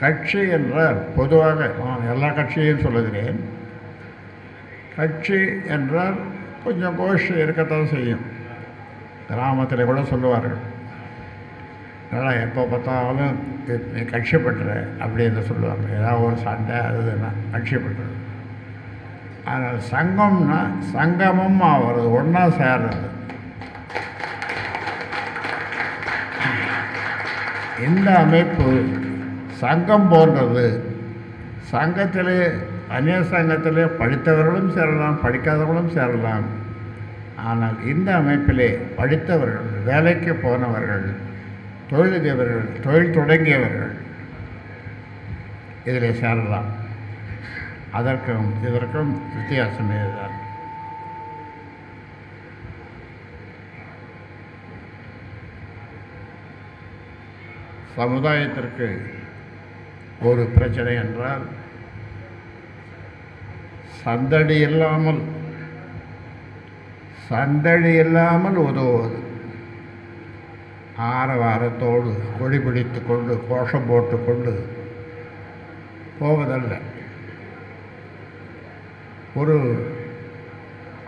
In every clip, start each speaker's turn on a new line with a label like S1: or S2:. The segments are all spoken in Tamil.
S1: கட்சி என்றால் பொதுவாக நான் எல்லா கட்சியையும் சொல்லுகிறேன். கட்சி என்றால் கொஞ்சம் கோஷி இருக்கத்தான் செய்யும். கிராமத்தில் கூட சொல்லுவார்கள், நல்லா எப்போ பார்த்தாலும் நீ கட்சிப்பட்டுற அப்படின்னு சொல்லுவாங்க. ஏதாவது ஒரு சண்டை அதுன்னா கட்சிப்பட்டுறது. ஆனால் சங்கம்னா சங்கமும் ஆகிறது, ஒன்றா சேர்றது. இந்த அமைப்பு சங்கம் போன்றது. சங்கத்திலே அந்நிய சங்கத்திலே படித்தவர்களும் சேரலாம், படிக்காதவர்களும் சேரலாம். ஆனால் இந்த அமைப்பிலே படித்தவர்கள், வேலைக்கு போனவர்கள், தொழிலதிபர்கள், தொழில் தொடங்கியவர்கள் இதில் சேரலாம். அதற்கும் இதற்கும் வித்தியாசம் இதுதான். சமுதாயத்திற்கு ஒரு பிரச்சனை என்றால் சந்தடி இல்லாமல் உதவுவது. ஆரவாரத்தோடு கொடி பிடித்து கொண்டு கோஷம் போட்டுக்கொண்டு போவதல்ல. ஒரு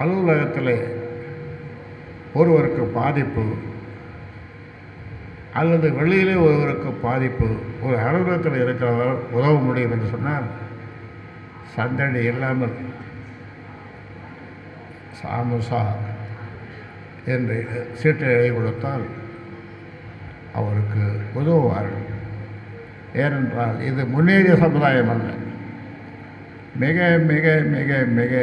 S1: அலுவலகத்தில் ஒருவருக்கு பாதிப்பு அல்லது வெளியிலே ஒருவருக்கு பாதிப்பு, ஒரு அலுவலகத்தில் இருக்கிறவர் உதவ முடியும் என்று சொன்னால் சந்தடி இல்லாமல் சாமுசா என்று சீட்டை எழுதி கொடுத்தால் அவருக்கு உதவுவார்கள். ஏனென்றால் இது முன்னேறிய சமுதாயம் அல்ல. மிக மிக மிக மிக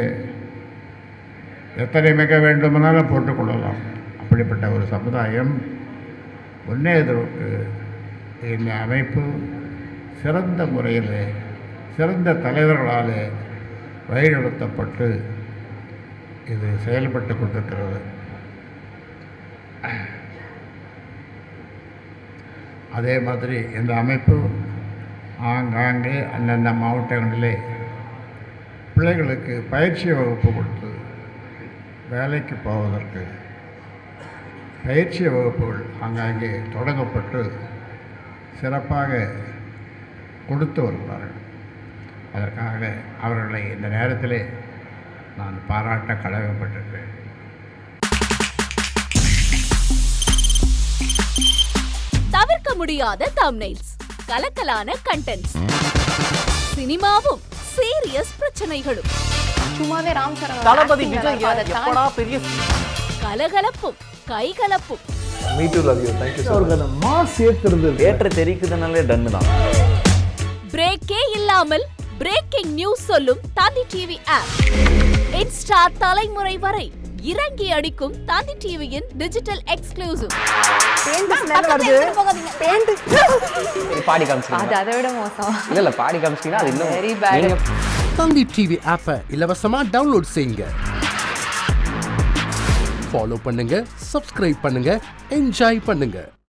S1: எத்தனை மிக வேண்டுமானாலும் போட்டுக்கொள்ளலாம். அப்படிப்பட்ட ஒரு சமுதாயம் முன்னேறுவதற்கு இந்த அமைப்பு சிறந்த முறையில் சிறந்த தலைவர்களால் வழிநடத்தப்பட்டு இது செயல்பட்டு கொண்டிருக்கிறது. அதே மாதிரி இந்த அமைப்பு ஆங்காங்கே அந்தந்த மாவட்டங்களிலே பிள்ளைகளுக்கு பயிற்சி வகுப்பு கொடுத்து வேலைக்கு போவதற்கு பயிற்சி வகுப்புகள் ஆங்காங்கே தொடங்கப்பட்டு சிறப்பாக கொடுத்து வருகிறார்கள். அதற்காக அவர்களை இந்த நேரத்திலே நான் பாராட்ட கடமைப்பட்டிருக்கிறேன்.
S2: தவிர்க்க முடியாத தம்ப்நெயில்ஸ், கலக்கலான கண்டென்ட்ஸ், சினிமாவும் சீரியஸ் பிரச்சனைகளும்,
S3: சும்மாவே ராம் சரண்
S4: தளபதி விஜய் எப்படா பெரிய
S2: கலகலப்பும் கைகலப்பும்.
S4: Me too love you. Thank you அவர்களை மாஸ் ஏத்துறது ஏற்ற தெரிக்குதுனாலே டன் தான்.
S2: பிரேக்கே இல்லாமல் பிரேக்கிங் நியூஸ் சொல்லும் தந்தி டிவி ஆப். இன்ஸ்டா தலைமுறை வரை இறங்கி அடிக்கும் தந்தி டிவியின் டிஜிட்டல் எக்ஸ்க்ளூசிவ்.
S4: பாடி காமிச்சிங்க.
S3: அது அதை விட மோசம்.
S4: இல்ல பாடி காமிச்சிங்கன்னா அது இன்னும்
S3: வெரி பேட்.
S5: தந்தி டிவி ஆப்பை இலவசமா டவுன்லோட் செய்யுங்க. ஃபாலோ பண்ணுங்க, சப்ஸ்கிரைப் பண்ணுங்க, என்ஜாய் பண்ணுங்க.